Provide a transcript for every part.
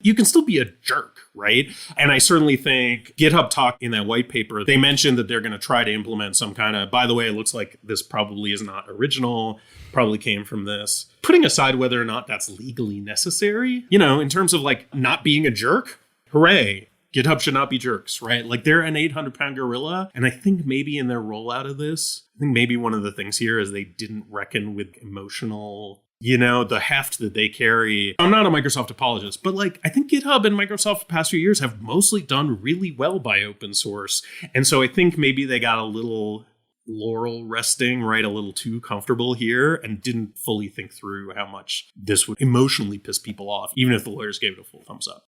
you can still be a jerk, right? And I certainly think GitHub Talk in that white paper, they mentioned that they're going to try to implement some kind of, by the way, it looks like this probably is not original, probably came from this. Putting aside whether or not that's legally necessary, in terms of like not being a jerk, hooray. GitHub should not be jerks, right? Like they're an 800-pound gorilla. And I think maybe in their rollout of this, I think maybe one of the things here is they didn't reckon with emotional, the heft that they carry. I'm not a Microsoft apologist, but like I think GitHub and Microsoft the past few years have mostly done really well by open source. And so I think maybe they got a little laurel resting, right? A little too comfortable here and didn't fully think through how much this would emotionally piss people off, even if the lawyers gave it a full thumbs up.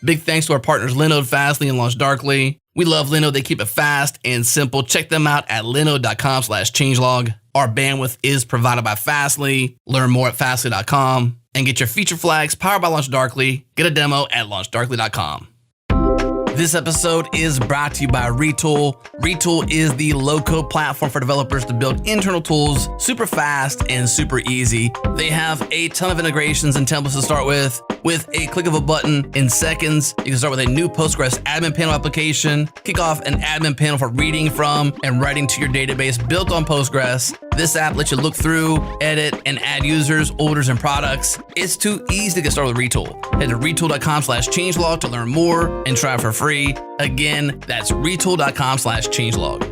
Big thanks to our partners Linode, Fastly, and LaunchDarkly. We love Linode. They keep it fast and simple. Check them out at linode.com/changelog. Our bandwidth is provided by Fastly. Learn more at fastly.com and get your feature flags powered by LaunchDarkly. Get a demo at launchdarkly.com. This episode is brought to you by Retool. Retool is the low-code platform for developers to build internal tools super fast and super easy. They have a ton of integrations and templates to start with. With a click of a button in seconds, you can start with a new Postgres admin panel application, kick off an admin panel for reading from and writing to your database built on Postgres. This app lets you look through, edit, and add users, orders, and products. It's too easy to get started with Retool. Head to retool.com/changelog to learn more and try it for free. Again, that's retool.com/changelog.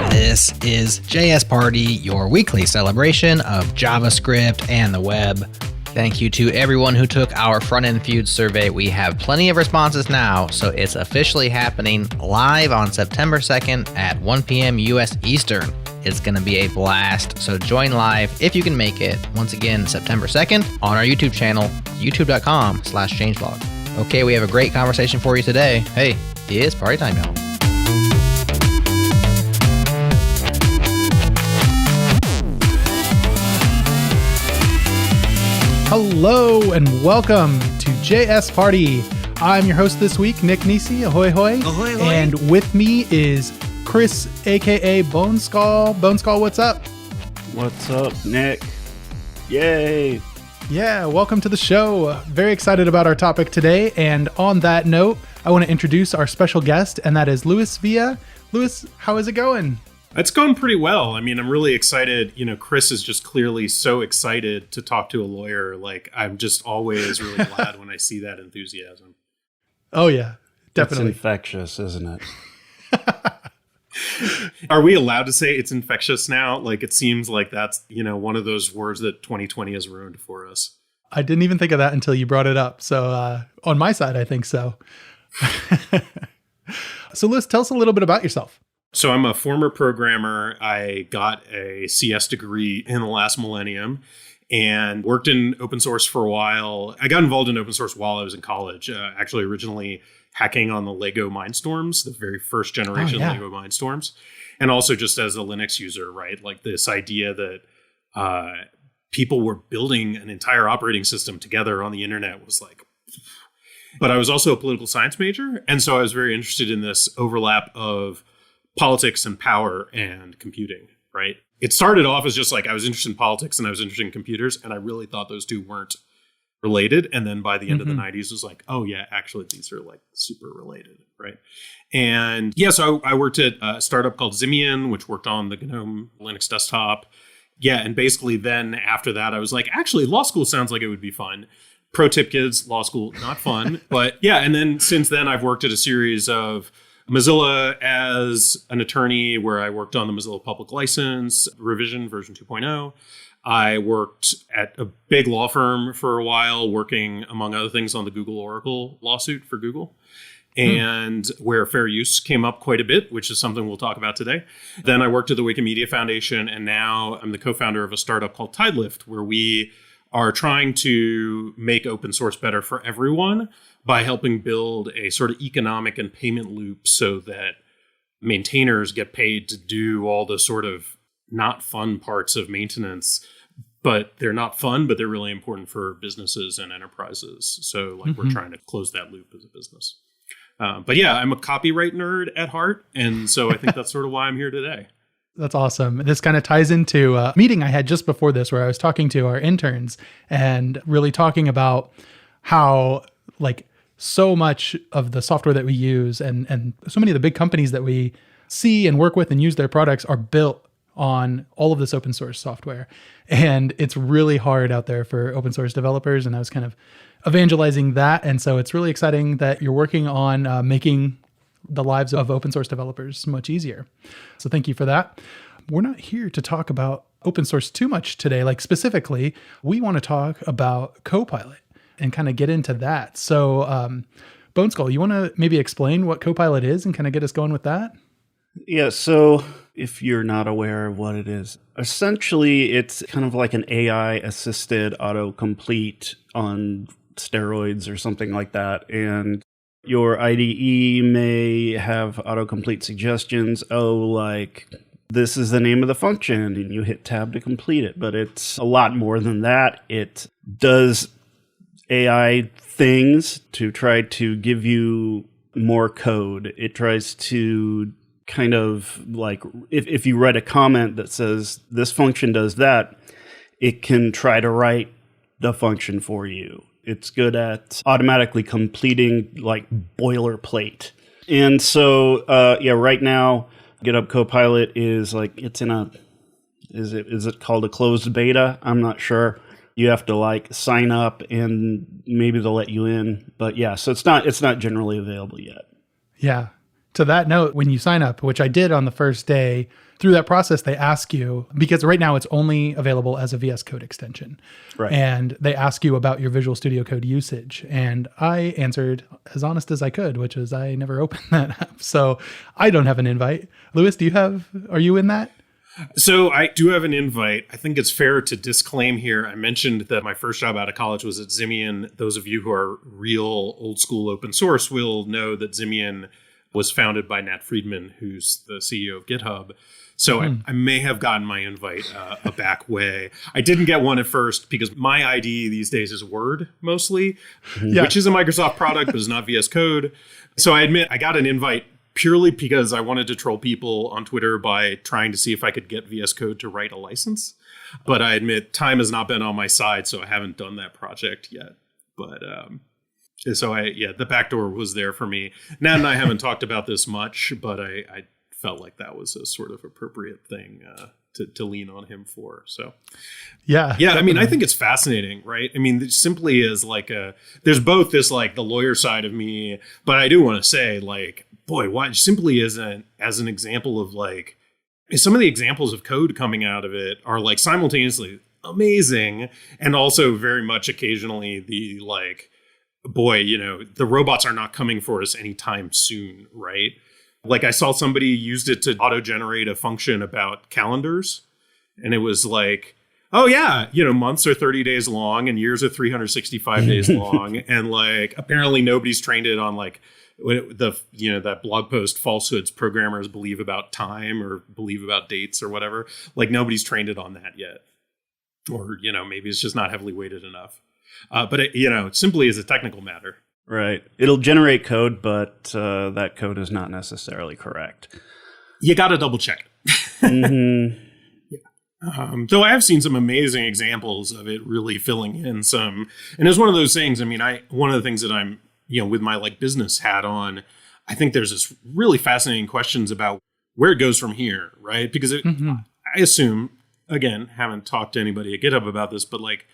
This is JS Party, your weekly celebration of JavaScript and the web. Thank you to everyone who took our front-end feud survey. We have plenty of responses now, so it's officially happening live on September 2nd at 1 p.m. U.S. Eastern. It's going to be a blast, so join live if you can make it. Once again, September 2nd on our YouTube channel, youtube.com/changelog. Okay, we have a great conversation for you today. Hey, it's party time, y'all. Hello and welcome to JS Party. I'm your host this week, Nick Nisi. Ahoy, hoy. Ahoy, hoy. And with me is Chris, aka Bone Skull. Bone Skull, what's up? What's up, Nick? Yay. Yeah, welcome to the show. Very excited about our topic today. And on that note, I want to introduce our special guest, and that is Luis Villa. Luis, how is it going? It's going pretty well. I mean, I'm really excited. Chris is just clearly so excited to talk to a lawyer. Like, I'm just always really glad when I see that enthusiasm. Oh, yeah, definitely. It's infectious, isn't it? Are we allowed to say it's infectious now? Like, it seems like that's, one of those words that 2020 has ruined for us. I didn't even think of that until you brought it up. So on my side, I think so. So Liz, tell us a little bit about yourself. So I'm a former programmer. I got a CS degree in the last millennium and worked in open source for a while. I got involved in open source while I was in college, actually originally hacking on the Lego Mindstorms, the very first generation Lego Mindstorms. And also just as a Linux user, right? Like this idea that people were building an entire operating system together on the internet was like... But I was also a political science major. And so I was very interested in this overlap of politics and power and computing, right? It started off as just like I was interested in politics and I was interested in computers, and I really thought those two weren't related. And then by the end of the 90s, it was like, oh yeah, actually these are like super related, right? And yeah, so I worked at a startup called Zimian, which worked on the GNOME Linux desktop. Yeah, and basically then after that, I was like, actually, law school sounds like it would be fun. Pro tip, kids, law school, not fun. But yeah, and then since then, I've worked at a series of Mozilla as an attorney where I worked on the Mozilla public license revision version 2.0. I worked at a big law firm for a while, working, among other things, on the Google Oracle lawsuit for Google, and where fair use came up quite a bit, which is something we'll talk about today. Then I worked at the Wikimedia Foundation, and now I'm the co-founder of a startup called Tidelift, where we are trying to make open source better for everyone by helping build a sort of economic and payment loop so that maintainers get paid to do all the sort of not fun parts of maintenance, but they're not fun, but they're really important for businesses and enterprises. So like we're trying to close that loop as a business. But yeah, I'm a copyright nerd at heart. And so I think that's sort of why I'm here today. That's awesome. This kind of ties into a meeting I had just before this where I was talking to our interns and really talking about how like so much of the software that we use and so many of the big companies that we see and work with and use their products are built on all of this open source software. And it's really hard out there for open source developers. And I was kind of evangelizing that. And so it's really exciting that you're working on making the lives of open source developers much easier. So thank you for that. We're not here to talk about open source too much today. Like specifically, we want to talk about Copilot and kind of get into that. So Bone Skull, you want to maybe explain what Copilot is and kind of get us going with that? Yeah, so if you're not aware of what it is, essentially it's kind of like an AI-assisted autocomplete on steroids or something like that. And your IDE may have autocomplete suggestions. Oh, like this is the name of the function, and you hit tab to complete it. But it's a lot more than that. It does AI things to try to give you more code. It tries to kind of like, if you write a comment that says this function does that, it can try to write the function for you. It's good at automatically completing like boilerplate. And so, right now, GitHub Copilot is like, it's in a, is it called a closed beta? I'm not sure. You have to like sign up and maybe they'll let you in. But yeah, so it's not generally available yet. Yeah. To that note, when you sign up, which I did on the first day, through that process, they ask you, because right now it's only available as a VS Code extension. Right. And they ask you about your Visual Studio Code usage. And I answered as honest as I could, which is I never opened that app. So I don't have an invite. Lewis, are you in that? So I do have an invite. I think it's fair to disclaim here. I mentioned that my first job out of college was at Zimian. Those of you who are real old school open source will know that Zimian was founded by Nat Friedman, who's the CEO of GitHub. So I may have gotten my invite a back way. I didn't get one at first because my IDE these days is Word mostly, which is a Microsoft product, but is not VS Code. So I admit I got an invite purely because I wanted to troll people on Twitter by trying to see if I could get VS Code to write a license. But I admit time has not been on my side, so I haven't done that project yet. But so the back door was there for me. Nat and I haven't talked about this much, but I felt like that was a sort of appropriate thing to lean on him for. So yeah. Definitely. I mean, I think it's fascinating, right? I mean, simply as like there's both this like the lawyer side of me, but I do want to say like, boy, why simply as an example of like some of the examples of code coming out of it are like simultaneously amazing and also very much occasionally the like, boy, the robots are not coming for us anytime soon, right? Like I saw somebody used it to auto-generate a function about calendars. And it was like, oh yeah, months are 30 days long and years are 365 days long. And like, apparently nobody's trained it on like that blog post falsehoods programmers believe about time or believe about dates or whatever. Like nobody's trained it on that yet. Or, maybe it's just not heavily weighted enough. But it simply is a technical matter. Right. It'll generate code, but that code is not necessarily correct. You got to double check it. Mm-hmm. So I have seen some amazing examples of it really filling in some. And it's one of those things, I mean, one of the things that I'm, with my like business hat on, I think there's this really fascinating questions about where it goes from here, right? Because I assume, again, haven't talked to anybody at GitHub about this, but like,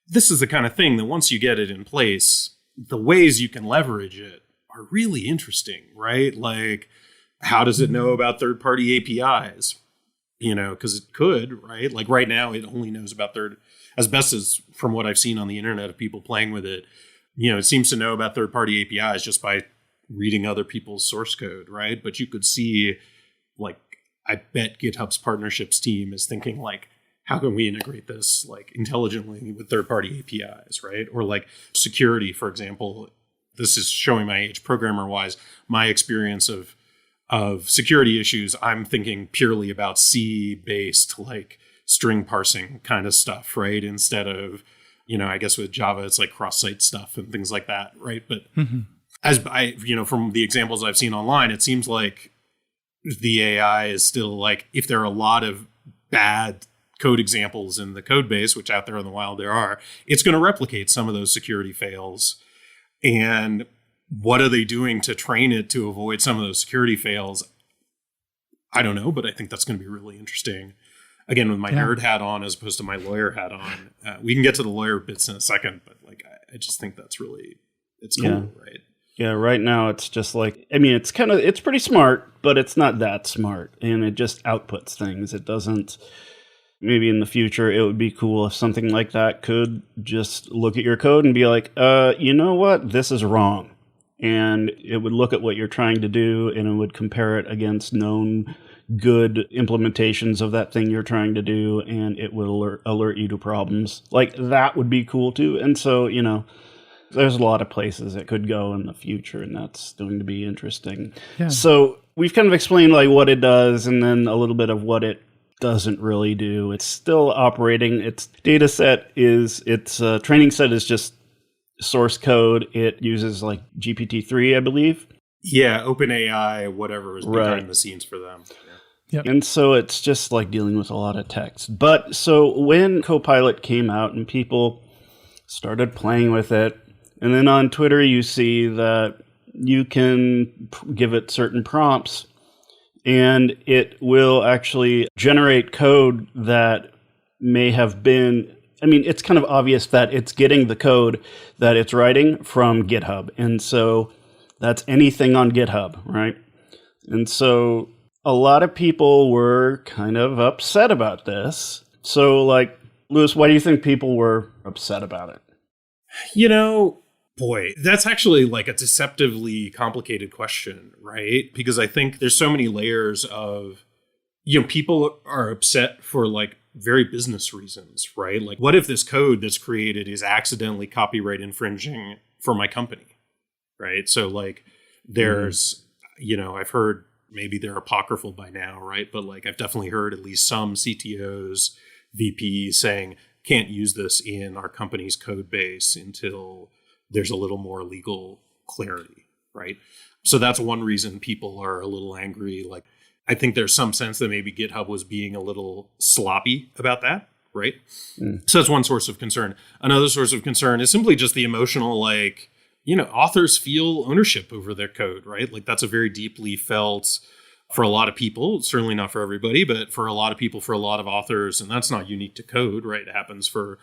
this is the kind of thing that once you get it in place, the ways you can leverage it are really interesting, right? Like, how does it know about third-party APIs? Because it could, right? Like right now, it only knows about as best as from what I've seen on the internet of people playing with it, it seems to know about third-party APIs just by reading other people's source code, right? But you could see, like, I bet GitHub's partnerships team is thinking like, how can we integrate this like intelligently with third-party APIs, right? Or like security, for example. This is showing my age programmer-wise. My experience of security issues, I'm thinking purely about C-based like string parsing kind of stuff, right? Instead of, I guess with Java, it's like cross-site stuff and things like that, right? But from the examples I've seen online, it seems like the AI is still like, if there are a lot of bad code examples in the code base, which out there in the wild there are, it's going to replicate some of those security fails. And what are they doing to train it to avoid some of those security fails? I don't know, but I think that's going to be really interesting. Again, with my nerd hat on as opposed to my lawyer hat on. We can get to the lawyer bits in a second, but like I just think that's really, it's cool, right? Yeah, right now it's just like, I mean, it's pretty smart, but it's not that smart. And it just outputs things. It doesn't, maybe in the future, it would be cool if something like that could just look at your code and be like, you know what, this is wrong. And it would look at what you're trying to do and it would compare it against known good implementations of that thing you're trying to do. And it would alert you to problems. Like that would be cool too. And so, there's a lot of places it could go in the future, and that's going to be interesting. Yeah. So we've kind of explained like what it does and then a little bit of what it doesn't really do. It's still operating. Its data set its training set is just source code. It uses like GPT-3, I believe. Yeah, OpenAI, whatever is behind the scenes for them. Yeah. Yep. And so it's just like dealing with a lot of text. But so when Copilot came out and people started playing with it, and then on Twitter, you see that you can give it certain prompts and it will actually generate code that may have been, I mean, it's kind of obvious that it's getting the code that it's writing from GitHub. And so that's anything on GitHub, right? And so a lot of people were kind of upset about this. So like, Lewis, why do you think people were upset about it? Boy, that's actually like a deceptively complicated question, right? Because I think there's so many layers of, people are upset for like very business reasons, right? Like, what if this code that's created is accidentally copyright infringing for my company, right? So like there's, I've heard, maybe they're apocryphal by now, right? But like I've definitely heard at least some CTOs, VPs saying, can't use this in our company's code base until there's a little more legal clarity, right? So that's one reason people are a little angry. Like, I think there's some sense that maybe GitHub was being a little sloppy about that, right? So that's one source of concern. Another source of concern is simply just the emotional, like, authors feel ownership over their code, right? Like that's a very deeply felt for a lot of people, certainly not for everybody, but for a lot of people, for a lot of authors, and that's not unique to code, right? It happens for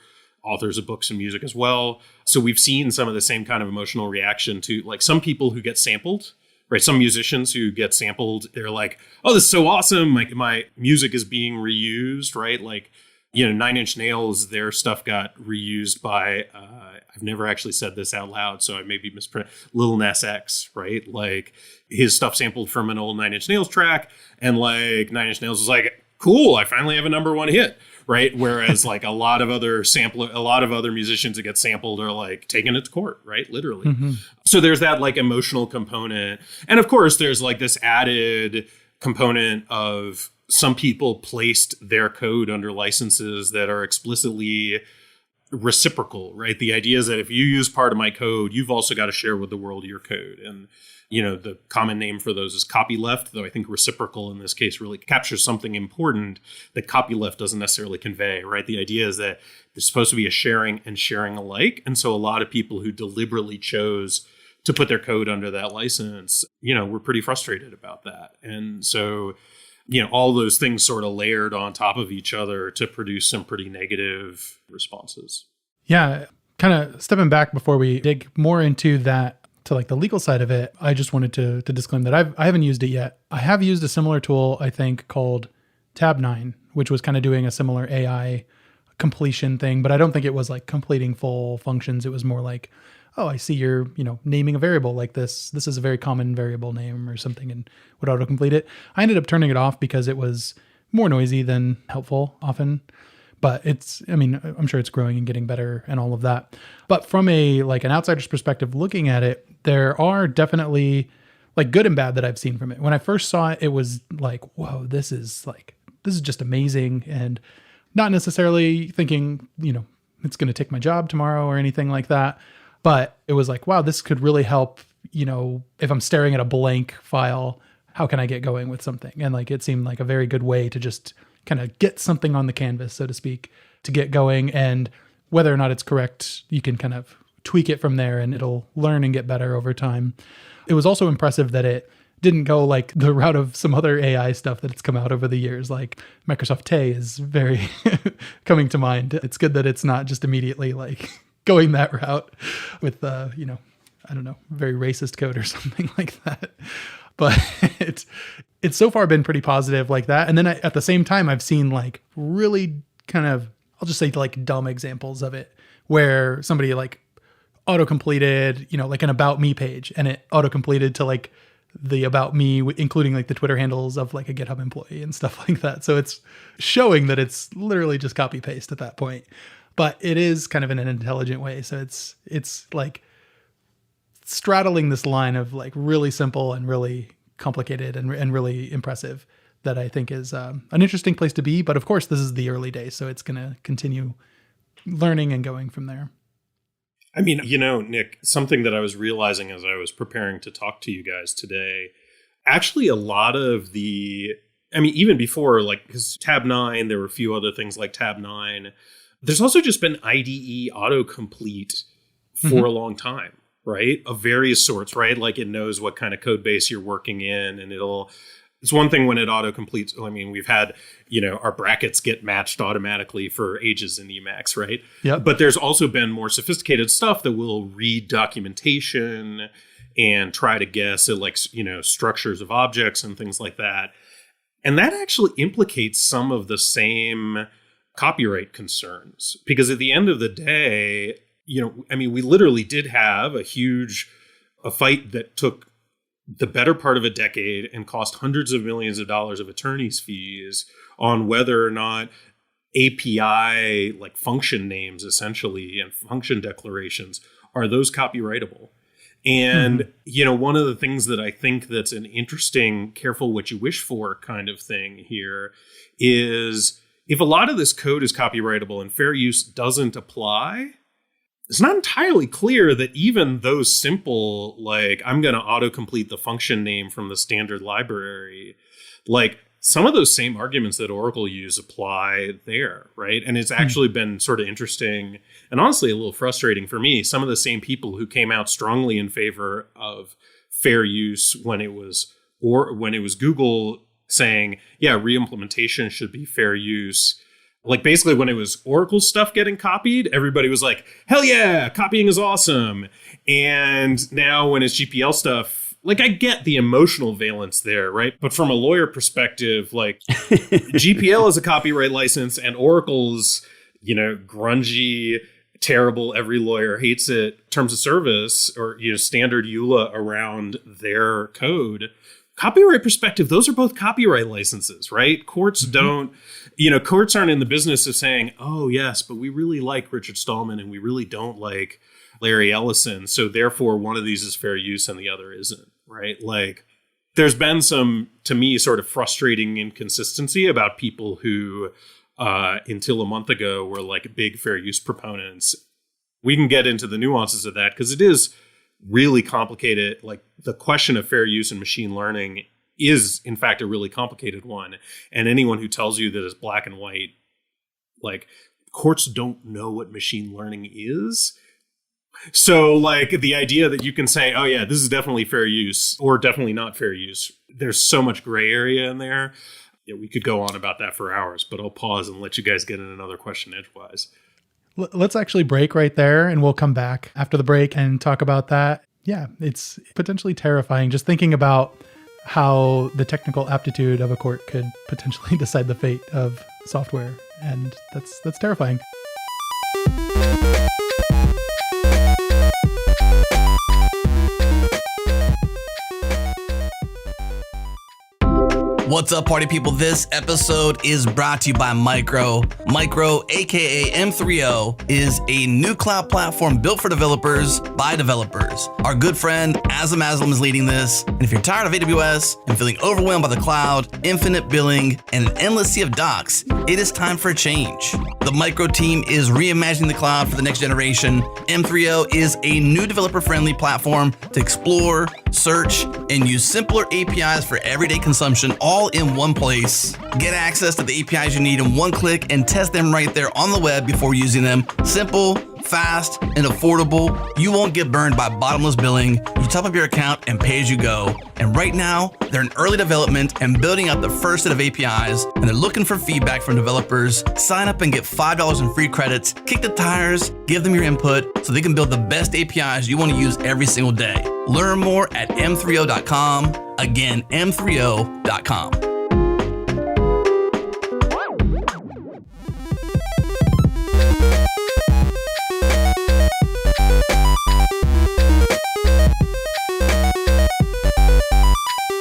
authors of books and music as well. So we've seen some of the same kind of emotional reaction to like some people who get sampled, right? Some musicians who get sampled, they're like, oh, this is so awesome. Like my music is being reused, right? Like, 9 Inch Nails, their stuff got reused by, I've never actually said this out loud, so I may be mispronouncing, Lil Nas X, right? Like his stuff sampled from an old 9 Inch Nails track. And like 9 Inch Nails was like, cool, I finally have a #1 hit. Right. Whereas like a lot of other musicians that get sampled are like taking it to court. Right. Literally. Mm-hmm. So there's that like emotional component. And of course, there's like this added component of some people placed their code under licenses that are explicitly reciprocal. Right. The idea is that if you use part of my code, you've also got to share with the world your code. And the common name for those is copyleft, though I think reciprocal in this case really captures something important that copyleft doesn't necessarily convey, right? The idea is that there's supposed to be a sharing and sharing alike. And so a lot of people who deliberately chose to put their code under that license, were pretty frustrated about that. And so, all those things sort of layered on top of each other to produce some pretty negative responses. Yeah, kind of stepping back before we dig more into that, to like the legal side of it, I just wanted to disclaim that I haven't used it yet. I have used a similar tool, I think, called Tab9, which was kind of doing a similar AI completion thing, but I don't think it was like completing full functions. It was more like, oh, I see you're, naming a variable like this. This is a very common variable name or something, and would autocomplete it. I ended up turning it off because it was more noisy than helpful often. But I'm sure it's growing and getting better and all of that. But from an outsider's perspective, looking at it, there are definitely like good and bad that I've seen from it. When I first saw it, it was like, whoa, this is just amazing. And not necessarily thinking, it's going to take my job tomorrow or anything like that. But it was like, wow, this could really help, if I'm staring at a blank file, how can I get going with something? And like, it seemed like a very good way to just kind of get something on the canvas, so to speak, to get going. And whether or not it's correct, you can kind of tweak it from there and it'll learn and get better over time. It was also impressive that it didn't go like the route of some other AI stuff that's come out over the years. Like Microsoft Tay is very coming to mind. It's good that it's not just immediately like going that route with, I don't know, very racist code or something like that. But it's so far been pretty positive like that. And then at the same time, I've seen like really kind of, I'll just say like dumb examples of it where somebody like auto-completed, like an About Me page, and it auto-completed to like the About Me, including like the Twitter handles of like a GitHub employee and stuff like that. So it's showing that it's literally just copy paste at that point, but it is kind of in an intelligent way. So it's like straddling this line of like really simple and really complicated and really impressive that I think is an interesting place to be. But of course, this is the early days, so it's going to continue learning and going from there. I mean, Nick, something that I was realizing as I was preparing to talk to you guys today, actually a lot of even before, like, because tab 9, there were a few other things like tab 9. There's also just been IDE autocomplete for a long time, right? Of various sorts, right? Like it knows what kind of code base you're working in, and it's one thing when it autocompletes. I mean, we've had, our brackets get matched automatically for ages in Emacs, right? Yeah. But there's also been more sophisticated stuff that will read documentation and try to guess at like, structures of objects and things like that. And that actually implicates some of the same copyright concerns, because at the end of the day, we literally did have a fight that took the better part of a decade and cost hundreds of millions of dollars of attorney's fees on whether or not API, like function names essentially, and function declarations, are those copyrightable? And, one of the things that I think that's an interesting, careful what you wish for kind of thing here is if a lot of this code is copyrightable and fair use doesn't apply, it's not entirely clear that even those simple, like, I'm going to autocomplete the function name from the standard library, like some of those same arguments that Oracle use apply there, right? And it's actually been sort of interesting and honestly a little frustrating for me. Some of the same people who came out strongly in favor of fair use when it was Google saying, yeah, reimplementation should be fair use. Like basically when it was Oracle stuff getting copied, everybody was like, hell yeah, copying is awesome. And now when it's GPL stuff, like I get the emotional valence there, right? But from a lawyer perspective, like GPL is a copyright license and Oracle's, grungy, terrible, every lawyer hates it, terms of service or, standard EULA around their code. Copyright perspective, those are both copyright licenses, right? Courts don't, courts aren't in the business of saying, oh, yes, but we really like Richard Stallman and we really don't like Larry Ellison. So therefore, one of these is fair use and the other isn't, right? Like there's been some, to me, sort of frustrating inconsistency about people who, until a month ago, were like big fair use proponents. We can get into the nuances of that because it is really complicated. Like the question of fair use in machine learning is in fact a really complicated one. And anyone who tells you that it's black and white, like courts don't know what machine learning is. So like the idea that you can say, oh yeah, this is definitely fair use or definitely not fair use. There's so much gray area in there. Yeah, we could go on about that for hours, but I'll pause and let you guys get in another question edgewise. Let's actually break right there and we'll come back after the break and talk about that. Yeah, it's potentially terrifying just thinking about how the technical aptitude of a court could potentially decide the fate of software. And that's terrifying. What's up, party people? This episode is brought to you by Micro. Micro, aka M3O, is a new cloud platform built for developers by developers. Our good friend Azam Aslam is leading this. And if you're tired of AWS and feeling overwhelmed by the cloud, infinite billing, and an endless sea of docs, it is time for a change. The Micro team is reimagining the cloud for the next generation. M3O is a new developer-friendly platform to explore, search, and use simpler APIs for everyday consumption all in one place. Get access to the APIs you need in one click and test them right there on the web before using them. Simple, fast, and affordable. You won't get burned by bottomless billing. You top up your account and pay as you go. And right now, they're in early development and building out the first set of APIs, and they're looking for feedback from developers. Sign up and get $5 in free credits. Kick the tires, give them your input so they can build the best APIs you want to use every single day. Learn more at m3o.com. Again, m3o.com.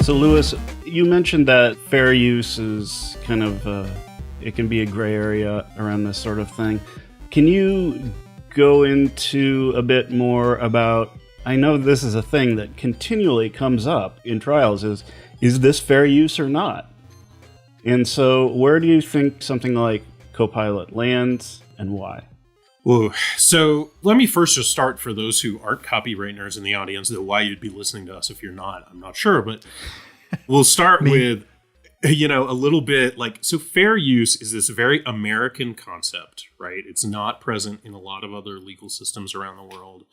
So, Lewis, you mentioned that fair use is kind of, it can be a gray area around this sort of thing. Can you go into a bit more about, I know this is a thing that continually comes up in trials, is this fair use or not? And so where do you think something like Copilot lands and why? Whoa. So let me first just start for those who aren't copyright nerds in the audience, though why you'd be listening to us if you're not, I'm not sure, but we'll start with, a little bit like, so fair use is this very American concept, right? It's not present in a lot of other legal systems around the world,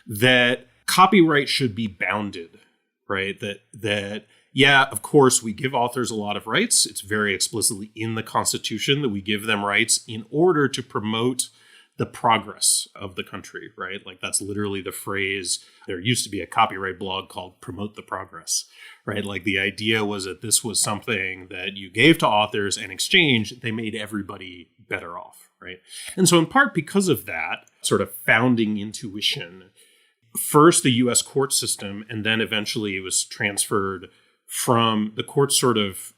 that copyright should be bounded, right? That yeah, of course, we give authors a lot of rights. It's very explicitly in the Constitution that we give them rights in order to promote the progress of the country, right? Like that's literally the phrase. There used to be a copyright blog called Promote the Progress, right? Like the idea was that this was something that you gave to authors and in exchange, they made everybody better off, right? And so in part because of that sort of founding intuition, first the US court system, and then eventually it was transferred from the courts sort of,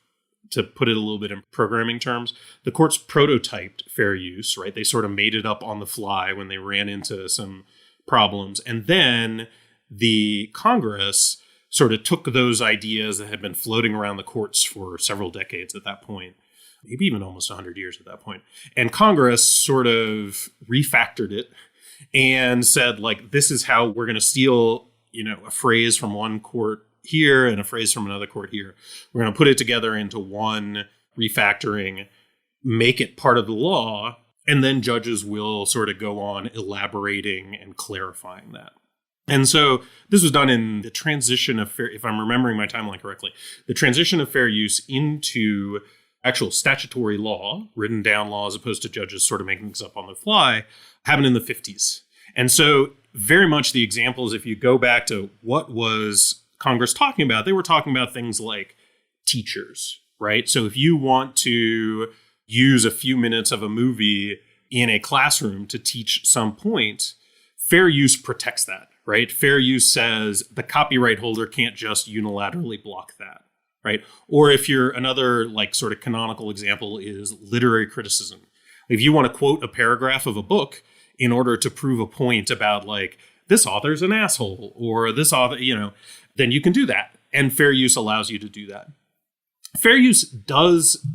to put it a little bit in programming terms, the courts prototyped fair use, right? They sort of made it up on the fly when they ran into some problems. And then the Congress sort of took those ideas that had been floating around the courts for several decades at that point, maybe even almost 100 years at that point. And Congress sort of refactored it and said, like, this is how we're going to steal, a phrase from one court here and a phrase from another court here. We're going to put it together into one refactoring, make it part of the law, and then judges will sort of go on elaborating and clarifying that. And so this was done in the transition of fair, if I'm remembering my timeline correctly, the transition of fair use into actual statutory law, written down law, as opposed to judges sort of making things up on the fly, happened in the 50s. And so very much the examples, if you go back to what was Congress talking about, they were talking about things like teachers, right? So if you want to use a few minutes of a movie in a classroom to teach some point, fair use protects that, right? Fair use says the copyright holder can't just unilaterally block that, right? Or if you're another like sort of canonical example is literary criticism. If you want to quote a paragraph of a book in order to prove a point about like this author's an asshole or this author, then you can do that. And fair use allows you to do that. Fair use does,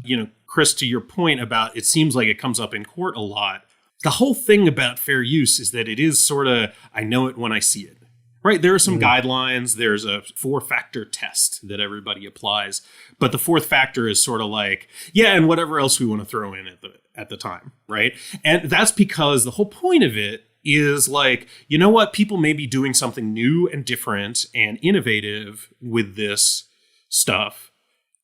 Chris, to your point about it seems like it comes up in court a lot. The whole thing about fair use is that it is sort of, I know it when I see it, right? There are some guidelines. There's a 4-factor test that everybody applies. But the 4th factor is sort of like, yeah, and whatever else we want to throw in at the time, right? And that's because the whole point of it is like, you know what? People may be doing something new and different and innovative with this stuff.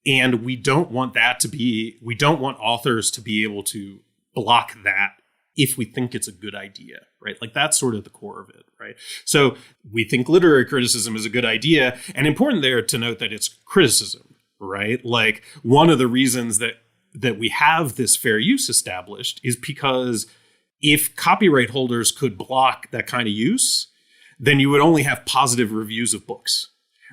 And we don't want authors to be able to block that if we think it's a good idea, right? Like that's sort of the core of it, right? So we think literary criticism is a good idea, and important there to note that it's criticism, right? Like one of the reasons that we have this fair use established is because if copyright holders could block that kind of use, then you would only have positive reviews of books,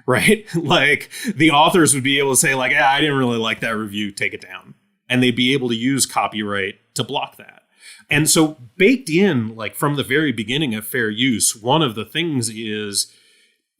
right? Like the authors would be able to say like, I didn't really like that review, take it down. And they'd be able to use copyright to block that. And so baked in, like from the very beginning of fair use, one of the things is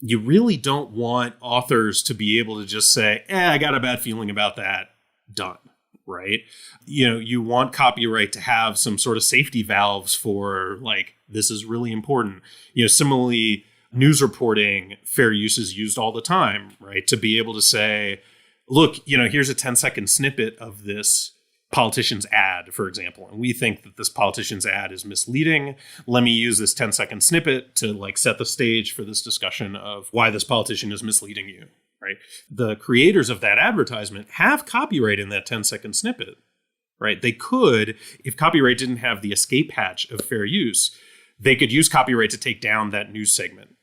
you really don't want authors to be able to just say, I got a bad feeling about that, done, right? You want copyright to have some sort of safety valves for like, this is really important. Similarly, news reporting, fair use is used all the time, right? To be able to say, look, here's a 10-second snippet of this politician's ad, for example, and we think that this politician's ad is misleading. Let me use this 10-second snippet to like set the stage for this discussion of why this politician is misleading you, right? The creators of that advertisement have copyright in that 10-second snippet, right? They could, if copyright didn't have the escape hatch of fair use, they could use copyright to take down that news segment,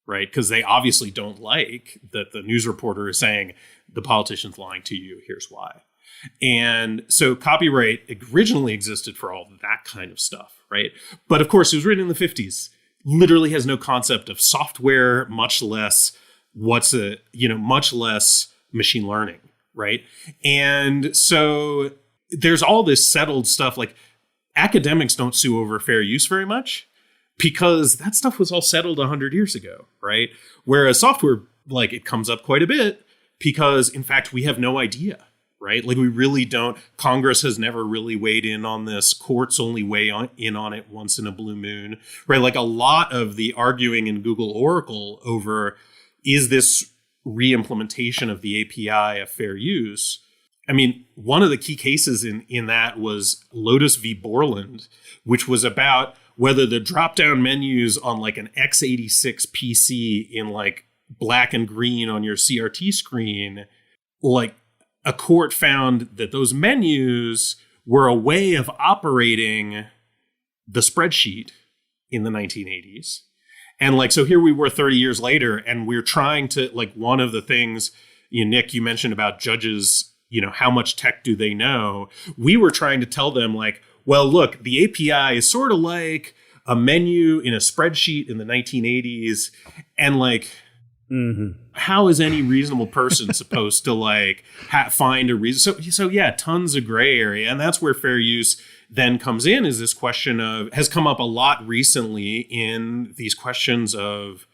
right? Because they obviously don't like that the news reporter is saying the politician's lying to you, here's why. And so copyright originally existed for all that kind of stuff, right? But of course, it was written in the 50s, literally has no concept of software, much less much less machine learning, right? And so there's all this settled stuff, like academics don't sue over fair use very much because that stuff was all settled 100 years ago, right? Whereas software, like it comes up quite a bit because in fact, we have no idea. Right? Like we really don't, Congress has never really weighed in on this. Courts only weigh in on it once in a blue moon, right? Like a lot of the arguing in Google Oracle over, is this re-implementation of the API of fair use? I mean, one of the key cases in that was Lotus v. Borland, which was about whether the drop-down menus on like an x86 PC in like black and green on your CRT screen, like, a court found that those menus were a way of operating the spreadsheet in the 1980s. And like, so here we were 30 years later, and we're trying to, like, one of the things, Nick, you mentioned about judges, how much tech do they know? We were trying to tell them like, well, look, the API is sort of like a menu in a spreadsheet in the 1980s. And like, how is any reasonable person supposed to like find a reason? So yeah, tons of gray area. And that's where fair use then comes in, is this question of, has come up a lot recently in these questions of,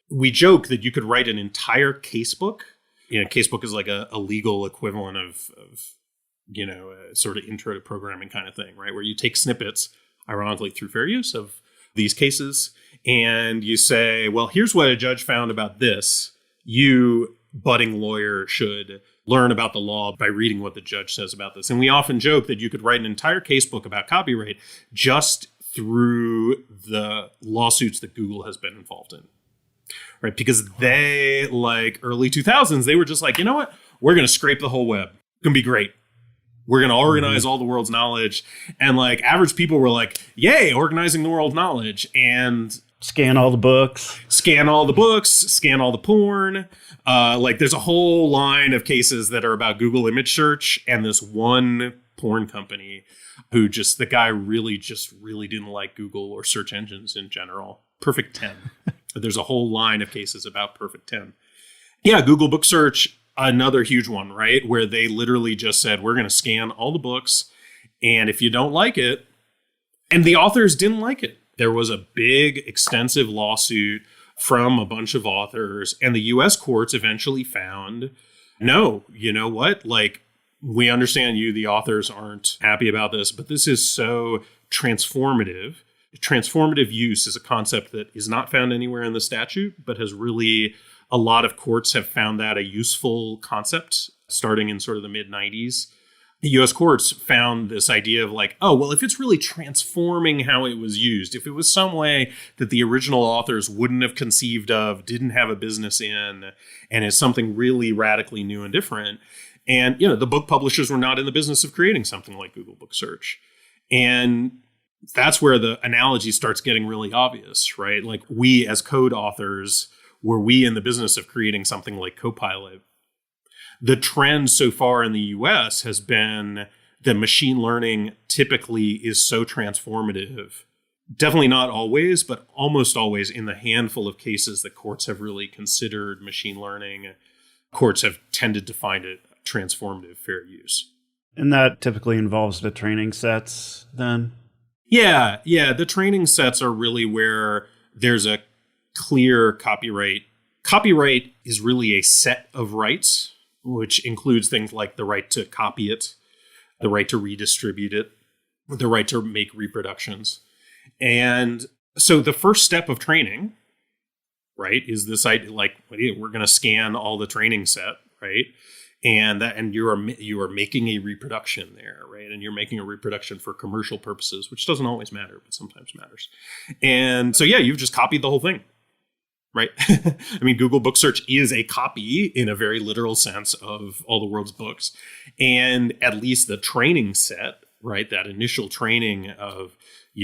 we joke that you could write an entire casebook. Casebook is like a legal equivalent of a sort of intro to programming kind of thing, right? Where you take snippets, ironically through fair use, of these cases, and you say, well, here's what a judge found about this. You, budding lawyer, should learn about the law by reading what the judge says about this. And we often joke that you could write an entire casebook about copyright just through the lawsuits that Google has been involved in, right? Because they, like early 2000s, they were just like, you know what? We're going to scrape the whole web. It's going to be great. We're going to organize all the world's knowledge. And like average people were like, yay, organizing the world's knowledge. And scan all the books, scan all the porn. Like there's a whole line of cases that are about Google image search and this one porn company who the guy really didn't like Google or search engines in general. Perfect 10. There's a whole line of cases about Perfect 10. Yeah, Google Book Search, another huge one, right? Where they literally just said, we're going to scan all the books. And if you don't like it, and the authors didn't like it. There was a big, extensive lawsuit from a bunch of authors, and the US courts eventually found, no, you know what? Like, we understand you, the authors, aren't happy about this, but this is so transformative. Transformative use is a concept that is not found anywhere in the statute, but has really, a lot of courts have found that a useful concept starting in sort of the mid-90s. The US courts found this idea of like, oh, well, if it's really transforming how it was used, if it was some way that the original authors wouldn't have conceived of, didn't have a business in, and is something really radically new and different. And, the book publishers were not in the business of creating something like Google Book Search. And that's where the analogy starts getting really obvious, right? Like we as code authors, were we in the business of creating something like Copilot? The trend so far in the US has been that machine learning typically is so transformative definitely not always, but almost always in the handful of cases that courts have really considered machine learning, courts have tended to find it transformative fair use. And that typically involves the training sets then? Yeah. The training sets are really where there's a clear copyright. Copyright is really a set of rights, which includes things like the right to copy it, the right to redistribute it, the right to make reproductions. And so the first step of training, right, is this idea, like, we're going to scan all the training set, right? And you are making a reproduction there, right? And you're making a reproduction for commercial purposes, which doesn't always matter, but sometimes matters. And so, you've just copied the whole thing, right? I mean, Google Book Search is a copy in a very literal sense of all the world's books. And at least the training set, right, that initial training of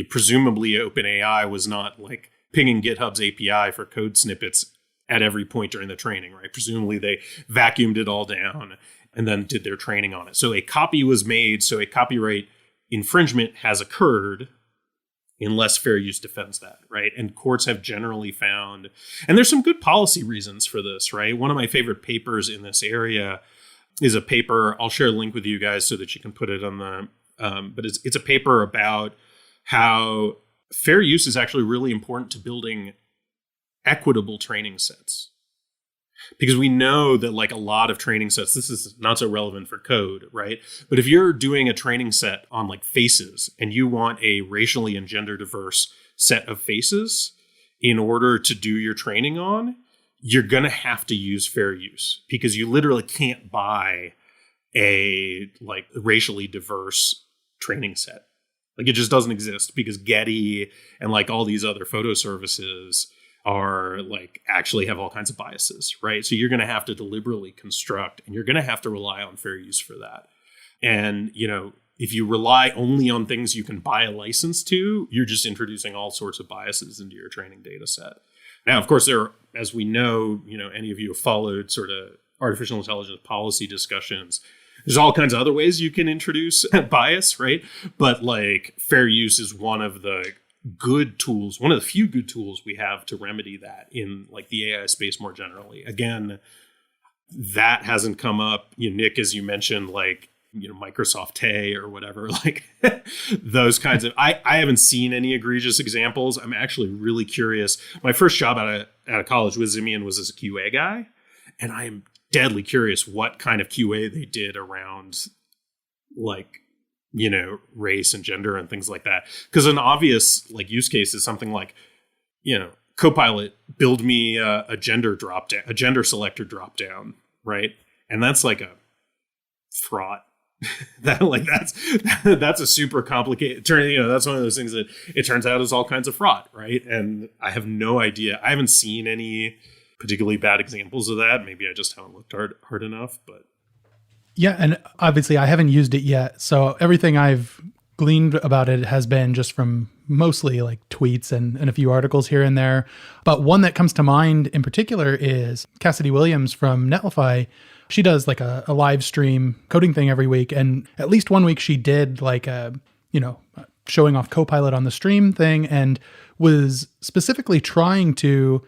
presumably OpenAI was not like pinging GitHub's API for code snippets at every point during the training, right? Presumably they vacuumed it all down and then did their training on it. So a copy was made, so a copyright infringement has occurred unless fair use defends that, right? And courts have generally found, and there's some good policy reasons for this, right? One of my favorite papers in this area is a paper, I'll share a link with you guys so that you can put it on the, but it's a paper about how fair use is actually really important to building equitable training sets. Because we know that like a lot of training sets, this is not so relevant for code, right? But if you're doing a training set on like faces and you want a racially and gender diverse set of faces in order to do your training on, you're going to have to use fair use because you literally can't buy a like racially diverse training set. Like it just doesn't exist because Getty and like all these other photo services are like actually have all kinds of biases, right? So you're going to have to deliberately construct and you're going to have to rely on fair use for that. And, if you rely only on things you can buy a license to, you're just introducing all sorts of biases into your training data set. Now, of course, there are, as we know, any of you have followed sort of artificial intelligence policy discussions, there's all kinds of other ways you can introduce bias, right? But like fair use is one of the good tools, one of the few good tools we have to remedy that in like the AI space more generally. Again, that hasn't come up, Nick, as you mentioned, like, Microsoft Tay or whatever, like those kinds of, I haven't seen any egregious examples. I'm actually really curious. My first job out of college with Zimian was as a QA guy. And I am deadly curious what kind of QA they did around like, race and gender and things like that. Because an obvious like use case is something like, Copilot, build me a gender selector drop down, right? And that's like a fraught. That's a super complicated that's one of those things that it turns out is all kinds of fraud, right? And I have no idea. I haven't seen any particularly bad examples of that. Maybe I just haven't looked hard enough, but yeah, and obviously I haven't used it yet. So everything I've gleaned about it has been just from mostly like tweets and a few articles here and there. But one that comes to mind in particular is Cassidy Williams from Netlify. She does like a live stream coding thing every week. And at least one week she did like a, showing off Copilot on the stream thing and was specifically trying to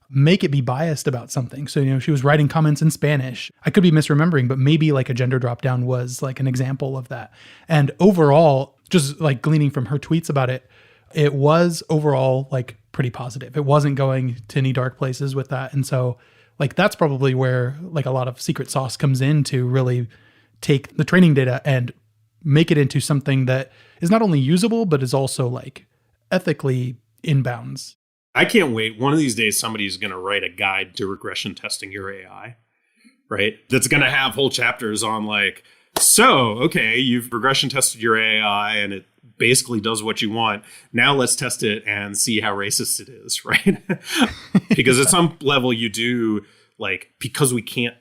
make it be biased about something. So, she was writing comments in Spanish. I could be misremembering, but maybe like a gender dropdown was like an example of that. And overall, just like gleaning from her tweets about it, it was overall like pretty positive. It wasn't going to any dark places with that. And so like that's probably where like a lot of secret sauce comes in to really take the training data and make it into something that is not only usable, but is also like ethically in bounds. I can't wait. One of these days, somebody's going to write a guide to regression testing your AI, right? That's going to have whole chapters on like, so, okay, you've regression tested your AI and it basically does what you want. Now let's test it and see how racist it is, right? Because at some level you do like, because we can't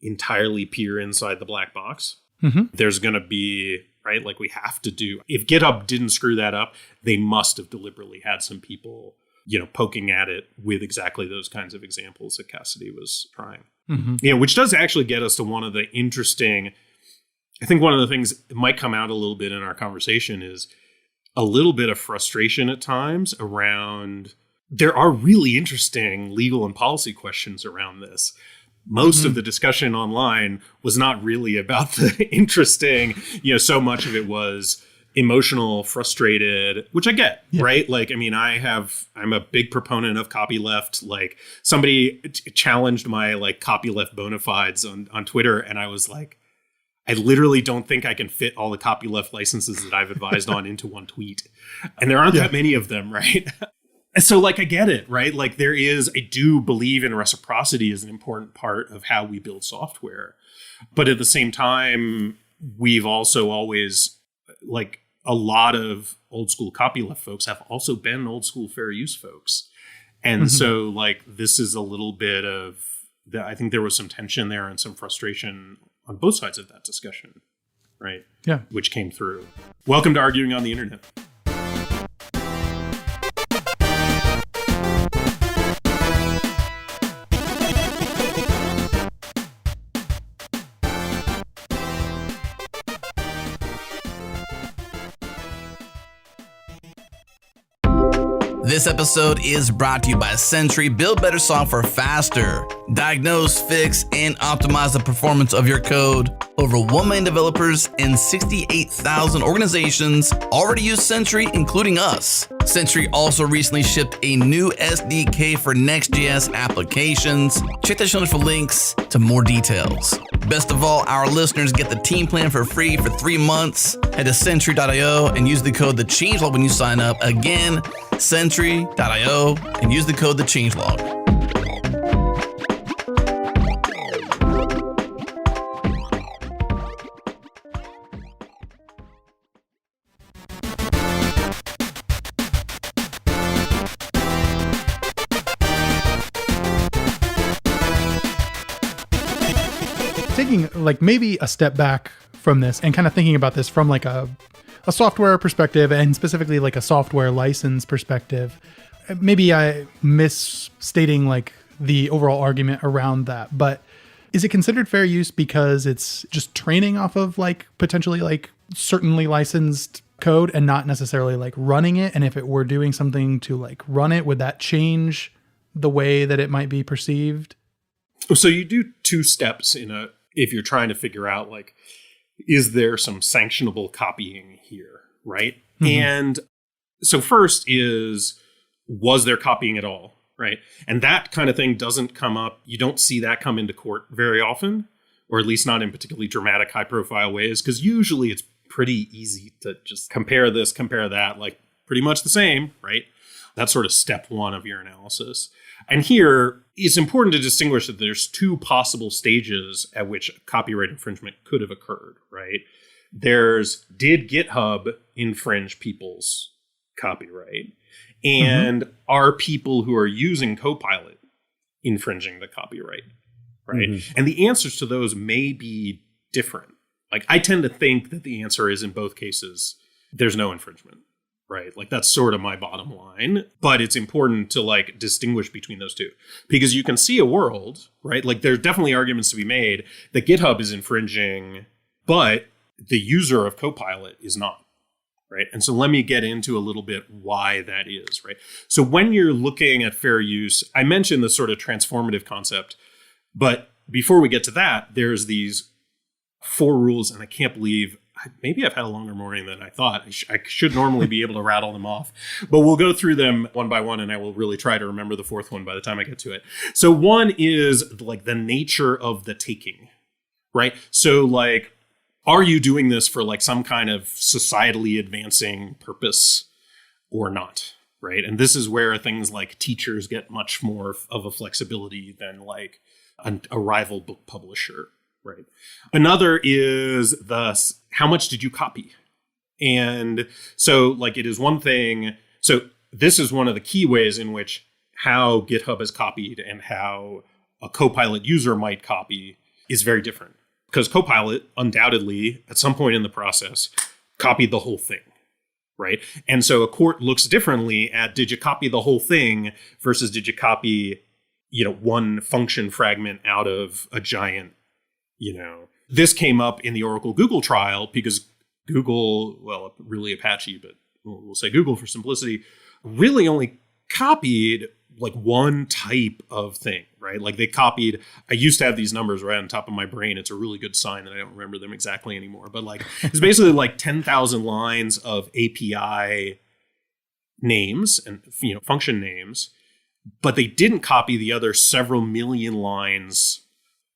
entirely peer inside the black box, there's going to be, right? Like we have to do, if GitHub didn't screw that up, they must have deliberately had some people poking at it with exactly those kinds of examples that Cassidy was trying. Which does actually get us to one of the interesting, I think one of the things that might come out a little bit in our conversation is a little bit of frustration at times around, there are really interesting legal and policy questions around this. Most of the discussion online was not really about the interesting, so much of it was emotional, frustrated, which I get, right? Like, I mean, I'm a big proponent of copyleft. Like, somebody challenged my like copyleft bona fides on Twitter, and I was like, I literally don't think I can fit all the copyleft licenses that I've advised on into one tweet. And there aren't that many of them, right? And so, like, I get it, right? Like, I do believe in reciprocity as an important part of how we build software. But at the same time, we've also always, like, a lot of old school copyleft folks have also been old school fair use folks. And so, like, this is a little bit of, I think there was some tension there and some frustration on both sides of that discussion, right? Yeah. Which came through. Welcome to Arguing on the Internet. This episode is brought to you by Sentry. Build better software faster. Diagnose, fix, and optimize the performance of your code. Over 1 million developers and 68,000 organizations already use Sentry, including us. Sentry also recently shipped a new SDK for Next.js applications. Check the show notes for links to more details. Best of all, our listeners get the team plan for free for 3 months. Head to Sentry.io and use the code TheChangelog when you sign up. Again, Sentry.io and use the code TheChangelog. Taking like maybe a step back from this and kind of thinking about this from like a software perspective and specifically like a software license perspective, maybe I misstating like the overall argument around that, but is it considered fair use because it's just training off of like potentially like certainly licensed code and not necessarily like running it? And if it were doing something to like run it, would that change the way that it might be perceived? So you do two steps if you're trying to figure out like, is there some sanctionable copying here, right? Mm-hmm. And so first is, was there copying at all, right? And that kind of thing doesn't come up. You don't see that come into court very often, or at least not in particularly dramatic, high-profile ways, because usually it's pretty easy to just compare this, compare that, like pretty much the same, right? That's sort of step one of your analysis. And here, it's important to distinguish that there's two possible stages at which copyright infringement could have occurred, right? There's, did GitHub infringe people's copyright? And are people who are using Copilot infringing the copyright, right? And the answers to those may be different. Like, I tend to think that the answer is in both cases, there's no infringement. Right. Like, that's sort of my bottom line. But it's important to like distinguish between those two, because you can see a world, right? Like, there's definitely arguments to be made that GitHub is infringing, but the user of Copilot is not. Right. And so let me get into a little bit why that is. Right. So when you're looking at fair use, I mentioned the sort of transformative concept. But before we get to that, there's these 4 rules. And I can't believe maybe I've had a longer morning than I thought. I should normally be able to rattle them off, but we'll go through them one by one, and I will really try to remember the 4th one by the time I get to it. So one is like the nature of the taking, right? So like, are you doing this for like some kind of societally advancing purpose or not, right? And this is where things like teachers get much more of a flexibility than like a rival book publisher. Right. Another is how much did you copy? And so like, it is one thing. So this is one of the key ways in which how GitHub is copied and how a Copilot user might copy is very different, because Copilot undoubtedly at some point in the process copied the whole thing. Right. And so a court looks differently at, did you copy the whole thing versus did you copy, one function fragment out of a giant. This came up in the Oracle Google trial because Google, well, really Apache, but we'll say Google for simplicity, really only copied like one type of thing, right? Like they copied, I used to have these numbers right on top of my brain. It's a really good sign that I don't remember them exactly anymore. But like, it's basically like 10,000 lines of API names and, function names, but they didn't copy the other several million lines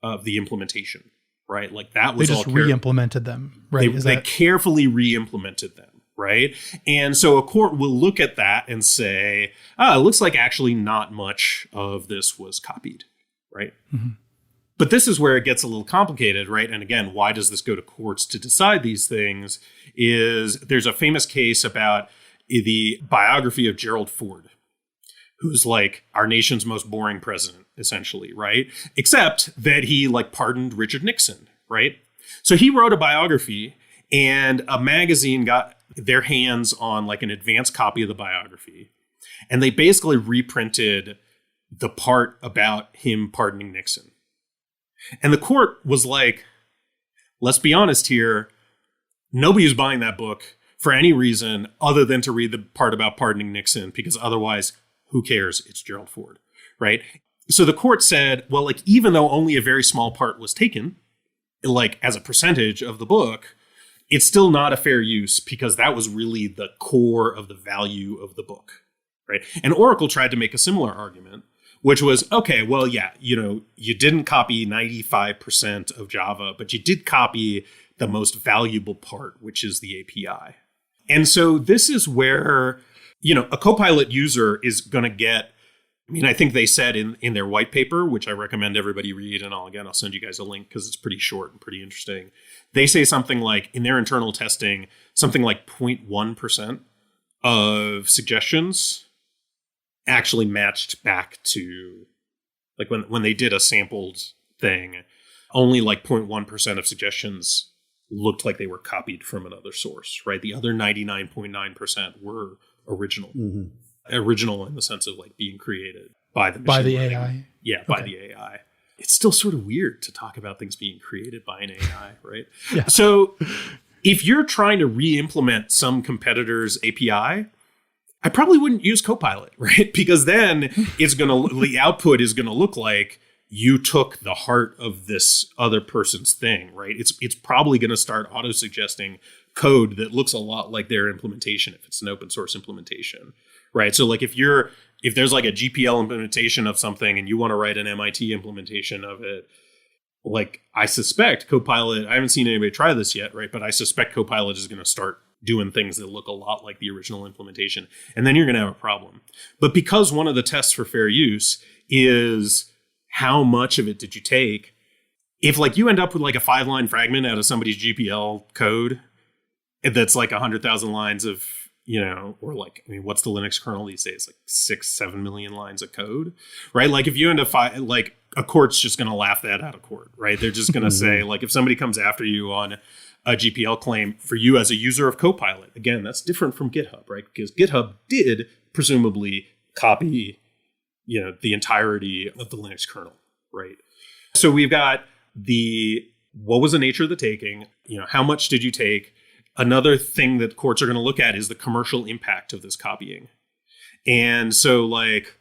of the implementation, right? Like that was they just re-implemented them, right? They carefully re-implemented them. Right. And so a court will look at that and say, it looks like actually not much of this was copied. Right. Mm-hmm. But this is where it gets a little complicated. Right. And again, why does this go to courts to decide these things? Is there's a famous case about the biography of Gerald Ford, who's like our nation's most boring president, essentially. Right. Except that he like pardoned Richard Nixon. Right. So he wrote a biography and a magazine got their hands on like an advanced copy of the biography. And they basically reprinted the part about him pardoning Nixon. And the court was like, let's be honest here. Nobody's buying that book for any reason other than to read the part about pardoning Nixon, because otherwise, who cares? It's Gerald Ford, right? So the court said, well, like, even though only a very small part was taken, like as a percentage of the book, it's still not a fair use because that was really the core of the value of the book, right? And Oracle tried to make a similar argument, which was, okay, well, yeah, you didn't copy 95% of Java, but you did copy the most valuable part, which is the API. And so this is where, a Copilot user is going to get, I think they said in their white paper, which I recommend everybody read, and I'll send you guys a link because it's pretty short and pretty interesting. They say something like, in their internal testing, something like 0.1% of suggestions actually matched back to, like when they did a sampled thing, only like 0.1% of suggestions looked like they were copied from another source, right? The other 99.9% were original. Mm-hmm. Original in the sense of like being created by the machine learning. AI. Yeah, by the AI. It's still sort of weird to talk about things being created by an AI, right? Yeah. So if you're trying to re-implement some competitor's API, I probably wouldn't use Copilot, right? Because then the output is going to look like you took the heart of this other person's thing, right? It's probably going to start auto-suggesting code that looks a lot like their implementation if it's an open source implementation, right? So like if there's like a GPL implementation of something and you want to write an MIT implementation of it, like I suspect Copilot, I haven't seen anybody try this yet, right? But I suspect Copilot is going to start doing things that look a lot like the original implementation. And then you're going to have a problem. But because one of the tests for fair use is how much of it did you take, if like you end up with like a 5-line fragment out of somebody's GPL code that's like 100,000 lines of, or like, what's the Linux kernel these days? Like 6-7 million lines of code, right? Like if you end up like a court's just going to laugh that out of court, right? They're just going to say like, if somebody comes after you on a GPL claim for you as a user of Copilot, again, that's different from GitHub, right? Because GitHub did presumably copy, the entirety of the Linux kernel, right? So we've got what was the nature of the taking? How much did you take? Another thing that courts are going to look at is the commercial impact of this copying. And so like,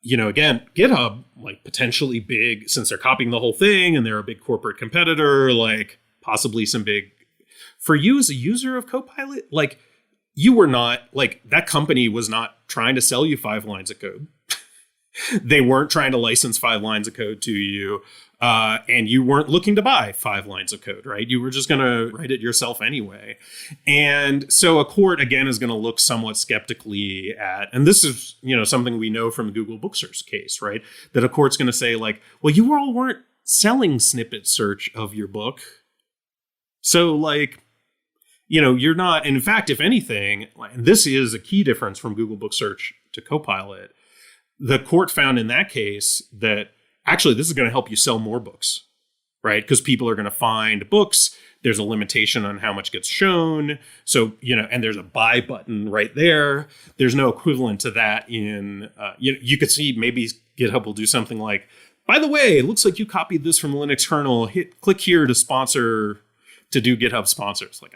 again, GitHub, like potentially big, since they're copying the whole thing and they're a big corporate competitor, like possibly some big, for you as a user of Copilot, like you were not, like that company was not trying to sell you 5 lines of code. They weren't trying to license 5 lines of code to you. And you weren't looking to buy 5 lines of code, right? You were just going to write it yourself anyway. And so a court, again, is going to look somewhat skeptically at, and this is, something we know from the Google Book Search case, right? That a court's going to say like, well, you all weren't selling snippet search of your book. So like, you're not, and in fact, if anything, and this is a key difference from Google Book Search to Copilot, the court found in that case that actually this is going to help you sell more books, right? Because people are going to find books. There's a limitation on how much gets shown. So, and there's a buy button right there. There's no equivalent to that in, you could see maybe GitHub will do something like, by the way, it looks like you copied this from the Linux kernel. Click here to do GitHub sponsors. Like,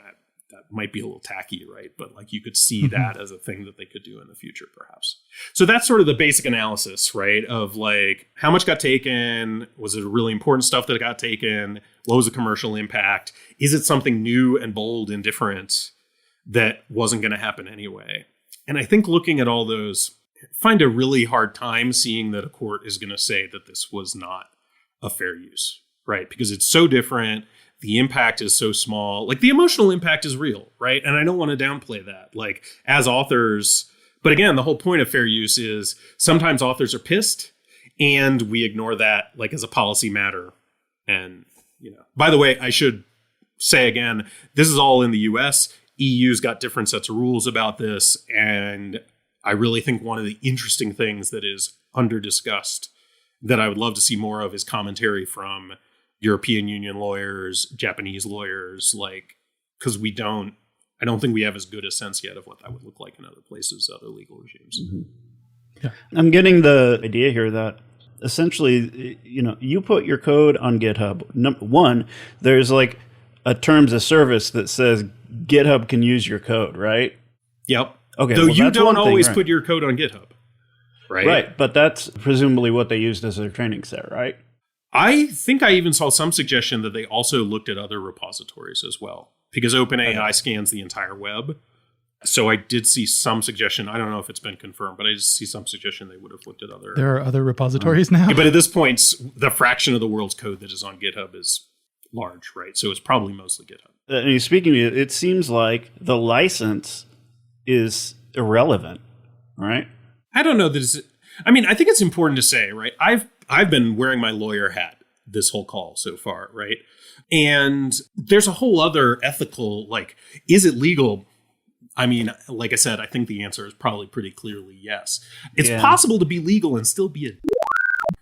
that might be a little tacky, right? But like you could see that as a thing that they could do in the future, perhaps. So that's sort of the basic analysis, right? Of like how much got taken? Was it really important stuff that got taken? What was the commercial impact? Is it something new and bold and different that wasn't going to happen anyway? And I think looking at all those, I find a really hard time seeing that a court is going to say that this was not a fair use, right? Because it's so different. The impact is so small. Like the emotional impact is real, right? And I don't want to downplay that. Like as authors, but again, the whole point of fair use is sometimes authors are pissed and we ignore that like as a policy matter. And, by the way, I should say again, this is all in the US. EU's got different sets of rules about this. And I really think one of the interesting things that is under discussed that I would love to see more of is commentary from European Union lawyers, Japanese lawyers, like, because I don't think we have as good a sense yet of what that would look like in other places, other legal regimes. Mm-hmm. Yeah. I'm getting the idea here that essentially, you put your code on GitHub. Number one, there's like a terms of service that says GitHub can use your code, right? Yep. Okay. Though you don't always put your code on GitHub, right? Right. But that's presumably what they used as their training set, right? I think I even saw some suggestion that they also looked at other repositories as well, because OpenAI scans the entire web. So I did see some suggestion. I don't know if it's been confirmed, but I just see some suggestion they would have looked at other. There are other repositories now. Yeah, but at this point, the fraction of the world's code that is on GitHub is large, right? So it's probably mostly GitHub. Speaking of it seems like the license is irrelevant, right? I don't know that I think it's important to say, right? I've been wearing my lawyer hat this whole call so far, right? And there's a whole other ethical, like, is it legal? I mean, like I said, I think the answer is probably pretty clearly yes. It's possible to be legal and still be a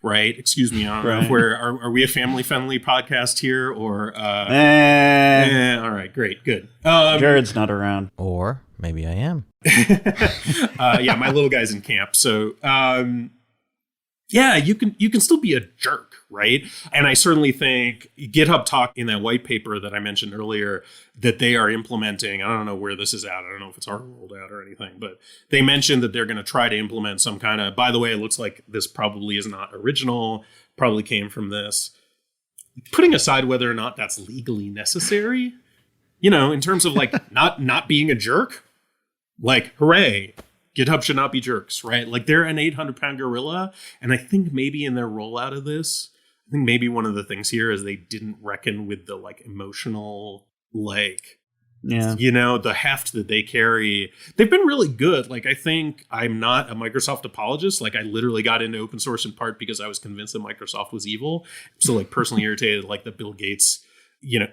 right? Excuse me, I don't know if are we a family-friendly podcast here or all right, great, good. Jared's not around. Or maybe I am. Yeah, my little guy's in camp. So you can still be a jerk, right? And I certainly think GitHub talked in that white paper that I mentioned earlier that they are implementing. I don't know where this is at. I don't know if it's already rolled out or anything, but they mentioned that they're going to try to implement some kind of, by the way, it looks like this probably is not original, probably came from this. Putting aside whether or not that's legally necessary, in terms of like not being a jerk, like, hooray. GitHub should not be jerks, right? Like they're an 800-pound gorilla. And I think maybe in their rollout of this, I think maybe one of the things here is they didn't reckon with the like emotional, like, the heft that they carry. They've been really good. Like, I think I'm not a Microsoft apologist. Like I literally got into open source in part because I was convinced that Microsoft was evil. So like personally irritated, like the Bill Gates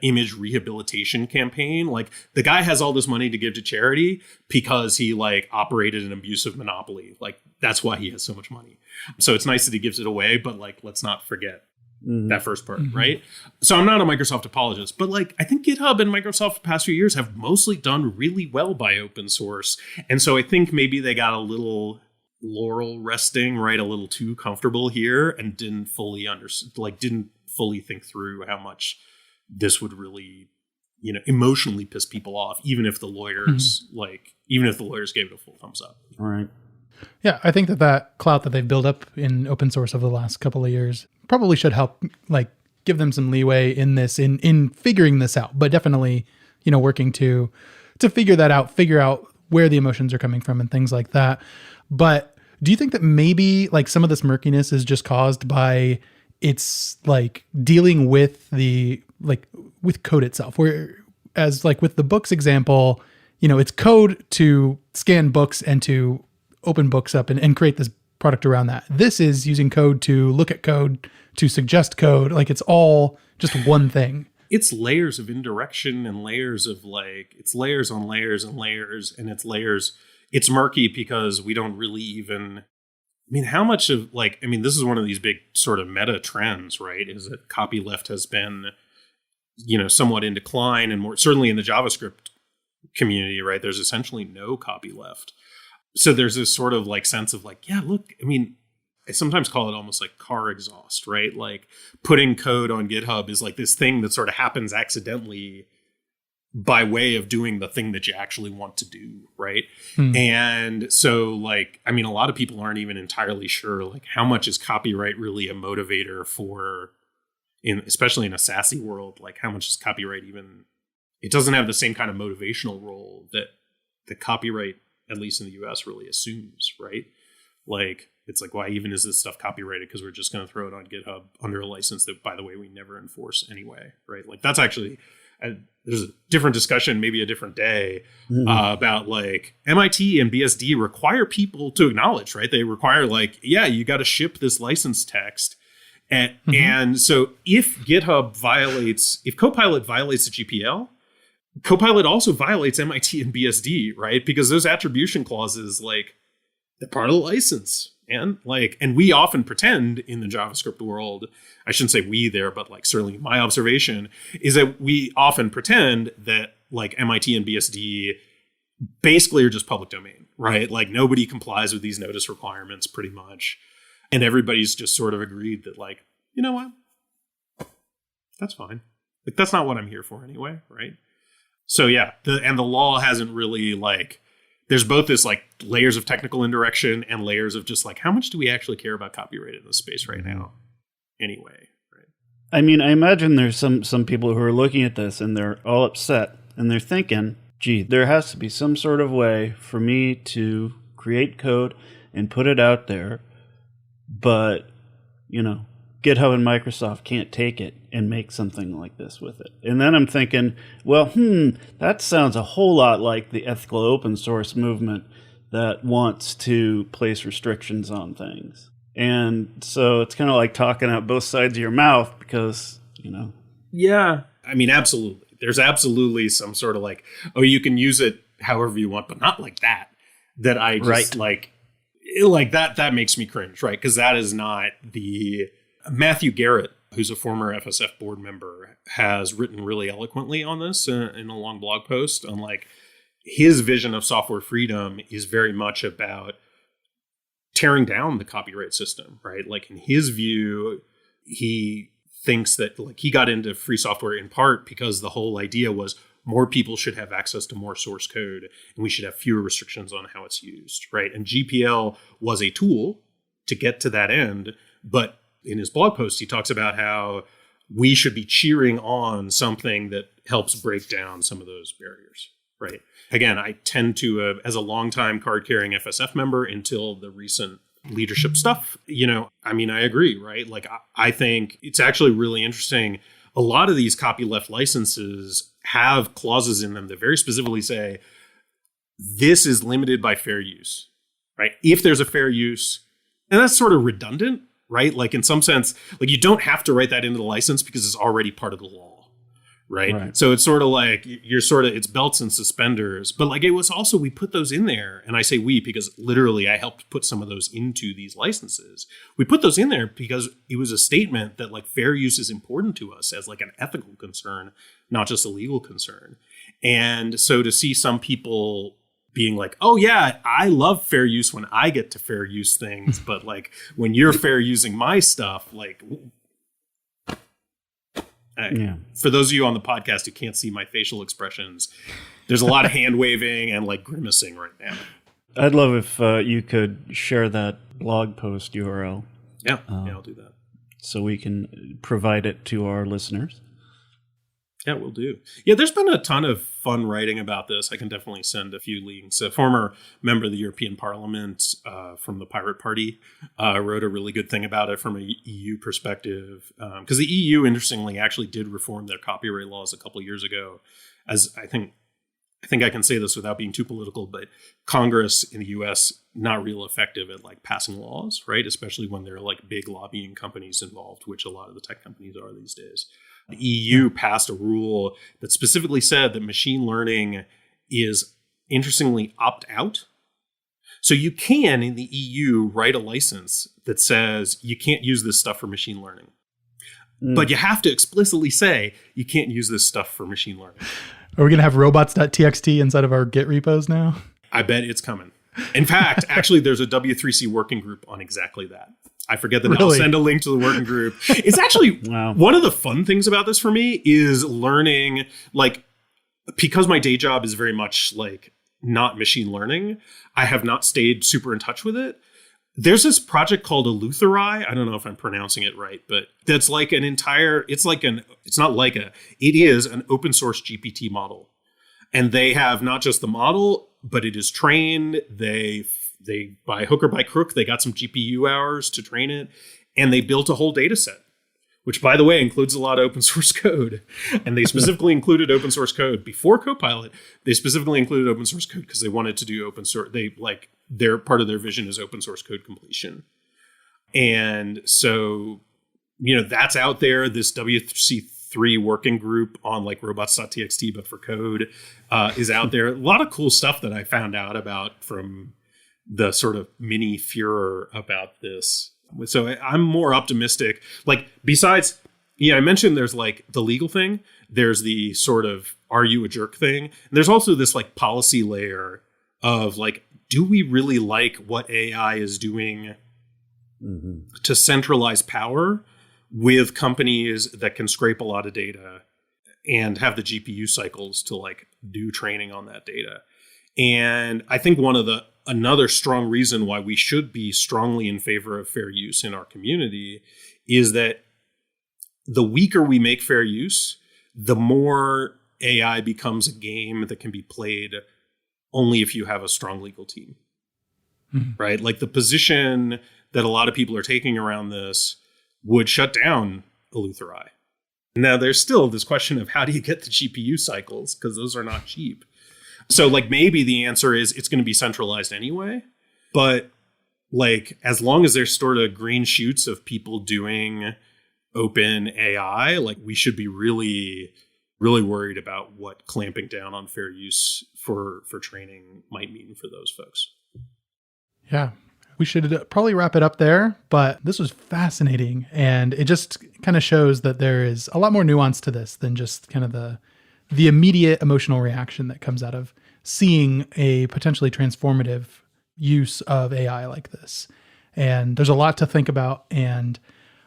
image rehabilitation campaign. Like the guy has all this money to give to charity because he like operated an abusive monopoly. Like that's why he has so much money. So it's nice that he gives it away, but like, let's not forget that first part, right? So I'm not a Microsoft apologist, but like, I think GitHub and Microsoft the past few years have mostly done really well by open source. And so I think maybe they got a little laurel resting, right? A little too comfortable here and didn't fully think through how much this would really, emotionally piss people off, even if the lawyers gave it a full thumbs up. Right. Yeah, I think that clout that they've built up in open source over the last couple of years probably should help, like, give them some leeway in this, in figuring this out. But definitely, working to figure that out, figure out where the emotions are coming from and things like that. But do you think that maybe like some of this murkiness is just caused by it's like dealing with with code itself, whereas like with the books example, it's code to scan books and to open books up and create this product around that. This is using code to look at code, to suggest code. Like it's all just one thing. It's layers of indirection and layers of it's layers on layers and layers. And it's murky because we don't really even, how much of this is one of these big sort of meta trends, right? Is that copyleft has been, somewhat in decline, and more certainly in the JavaScript community, right? There's essentially no copyleft. So there's this sort of like sense of like, yeah, look, I sometimes call it almost like car exhaust, right? Like putting code on GitHub is like this thing that sort of happens accidentally by way of doing the thing that you actually want to do, right? And so, like, I mean, a lot of people aren't even entirely sure, like, how much is copyright really a motivator for, especially in a SASE world, like, how much is copyright even, it doesn't have the same kind of motivational role that the copyright, at least in the US, really assumes, right? Like, it's like, why even is this stuff copyrighted? Because we're just going to throw it on GitHub under a license that, by the way, we never enforce anyway, right? Like, that's actually, there's a different discussion, maybe a different day, about like MIT and BSD require people to acknowledge, right? They require like, yeah, you got to ship this license text. And so if GitHub violates, if Copilot violates the GPL, Copilot also violates MIT and BSD, right? Because those attribution clauses, like, they're part of the license. And like, and we often pretend in the JavaScript world, I shouldn't say we there, but like certainly my observation is that we often pretend that like MIT and BSD basically are just public domain, right? Like nobody complies with these notice requirements pretty much. And everybody's just sort of agreed that like, you know what? That's fine. Like that's not what I'm here for anyway, right? So yeah, the law hasn't really like, there's both this like layers of technical indirection and layers of just like, how much do we actually care about copyright in this space right now? Anyway, right? I mean, I imagine there's some people who are looking at this and they're all upset and they're thinking, gee, there has to be some sort of way for me to create code and put it out there. But, you know, GitHub and Microsoft can't take it and make something like this with it. And then I'm thinking, well, that sounds a whole lot like the ethical open source movement that wants to place restrictions on things. And so it's kind of like talking out both sides of your mouth because, you know. Yeah. I mean, absolutely. There's absolutely some sort of like, oh, you can use it however you want, but not like that. That I just like that makes me cringe, right? Because that is not the... Matthew Garrett, who's a former FSF board member, has written really eloquently on this in a long blog post on like his vision of software freedom is very much about tearing down the copyright system, right? Like in his view, he thinks that like he got into free software in part because the whole idea was more people should have access to more source code and we should have fewer restrictions on how it's used, right? And GPL was a tool to get to that end, but in his blog post, he talks about how we should be cheering on something that helps break down some of those barriers, right? Again, I tend to, as a longtime card-carrying FSF member until the recent leadership stuff, you know, I mean, I agree, right? Like, I think it's actually really interesting. A lot of these copyleft licenses have clauses in them that very specifically say, this is limited by fair use, right? If there's a fair use, and that's sort of redundant, right? Like in some sense, like you don't have to write that into the license because it's already part of the law, right? So it's sort of like it's belts and suspenders, but like it was also, we put those in there. And I say we, because literally I helped put some of those into these licenses. We put those in there because it was a statement that like fair use is important to us as like an ethical concern, not just a legal concern. And so to see some people being like, oh yeah, I love fair use when I get to fair use things, but like when you're fair using my stuff, like, for those of you on the podcast who can't see my facial expressions, there's a lot of hand waving and like grimacing right now. I'd love if you could share that blog post URL. Yeah, I'll do that. So we can provide it to our listeners. Yeah, we'll do. Yeah, there's been a ton of fun writing about this. I can definitely send a few links. A former member of the European Parliament from the Pirate Party wrote a really good thing about it from an EU perspective. Because the EU, interestingly, actually did reform their copyright laws a couple of years ago. As I think I can say this without being too political, but Congress in the US, not real effective at like passing laws, right? Especially when there are like big lobbying companies involved, which a lot of the tech companies are these days. The EU passed a rule that specifically said that machine learning is, interestingly, opt-out. So you can, in the EU, write a license that says you can't use this stuff for machine learning. But you have to explicitly say you can't use this stuff for machine learning. Are we going to have robots.txt inside of our Git repos now? I bet it's coming. In fact, actually, there's a W3C working group on exactly that. I forget that. Really? I'll send a link to the working group. It's actually one of the fun things about this for me is learning, like, because my day job is very much like not machine learning, I have not stayed super in touch with it. There's this project called Eleutheri. I don't know if I'm pronouncing it right, but that's like it is an open source GPT model. And they have not just the model, but it is trained. They by hook or by crook, they got some GPU hours to train it, and they built a whole data set, which, by the way, includes a lot of open source code. And they specifically included open source code before Copilot. They specifically included open source code because they wanted to do open source. Their part of their vision is open source code completion. And so, that's out there. This WC3 working group on like robots.txt, but for code, is out there. A lot of cool stuff that I found out about from the sort of mini furor about this. So I'm more optimistic. Like, besides, I mentioned there's like the legal thing. There's the sort of, are you a jerk thing? And there's also this like policy layer of like, do we really like what AI is doing to centralize power with companies that can scrape a lot of data and have the GPU cycles to like do training on that data? And I think another strong reason why we should be strongly in favor of fair use in our community is that the weaker we make fair use, the more AI becomes a game that can be played only if you have a strong legal team, right? Like the position that a lot of people are taking around this would shut down Eleutheri. Now, there's still this question of how do you get the GPU cycles? Because those are not cheap. So like maybe the answer is it's going to be centralized anyway, but like as long as there's sort of green shoots of people doing open AI, like we should be really, really worried about what clamping down on fair use for training might mean for those folks. Yeah. We should probably wrap it up there, but this was fascinating. And it just kind of shows that there is a lot more nuance to this than just kind of the immediate emotional reaction that comes out of seeing a potentially transformative use of AI like this. And there's a lot to think about. And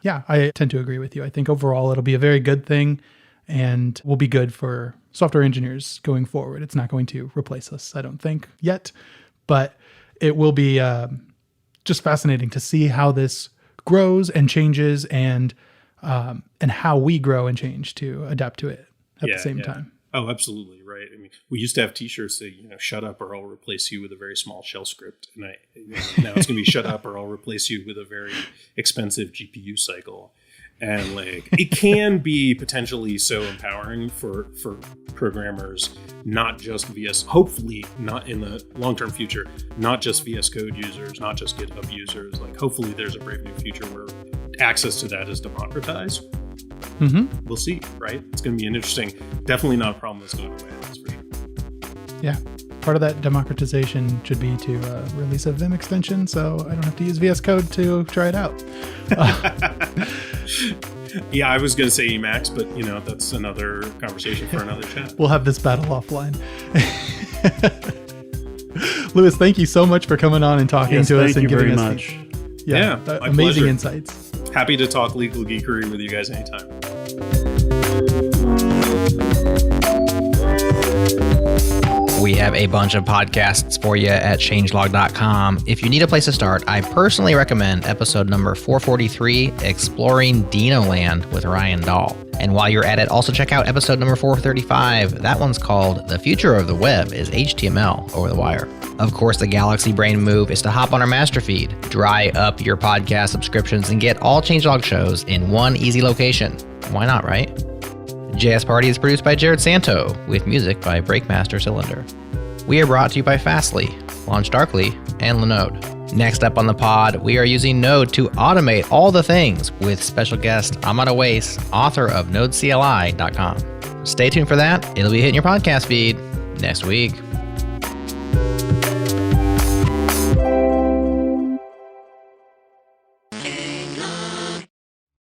yeah, I tend to agree with you. I think overall it'll be a very good thing and will be good for software engineers going forward. It's not going to replace us, I don't think, yet, but it will be just fascinating to see how this grows and changes and how we grow and change to adapt to it at the same time. Oh, absolutely. Right. I mean, we used to have t-shirts that, shut up or I'll replace you with a very small shell script. And now it's going to be shut up or I'll replace you with a very expensive GPU cycle. And like, it can be potentially so empowering for programmers, not just VS, hopefully not in the long-term future, not just VS Code users, not just GitHub users. Like, hopefully there's a brave new future where access to that is democratized. Mm-hmm. We'll see, right? It's going to be an interesting, definitely not a problem that's going away, that's for sure. Yeah. Part of that democratization should be to release a Vim extension so I don't have to use VS Code to try it out. Yeah, I was going to say Emacs, but that's another conversation for another chat. We'll have this battle offline. Lewis, thank you so much for coming on and talking to us and giving us much. Amazing pleasure. Insights. Happy to talk legal geekery with you guys anytime. We have a bunch of podcasts for you at changelog.com. If you need a place to start, I personally recommend episode number 443, Exploring Dinoland with Ryan Dahl. And while you're at it, also check out episode number 435. That one's called The Future of the Web is HTML Over the Wire. Of course, the Galaxy Brain move is to hop on our master feed, dry up your podcast subscriptions, and get all Changelog shows in one easy location. Why not, right? JS Party is produced by Jared Santo, with music by Breakmaster Cylinder. We are brought to you by Fastly, Launch Darkly, and Linode. Next up on the pod, we are using Node to automate all the things with special guest Amada Weiss, author of NodeCLI.com. Stay tuned for that. It'll be hitting your podcast feed next week.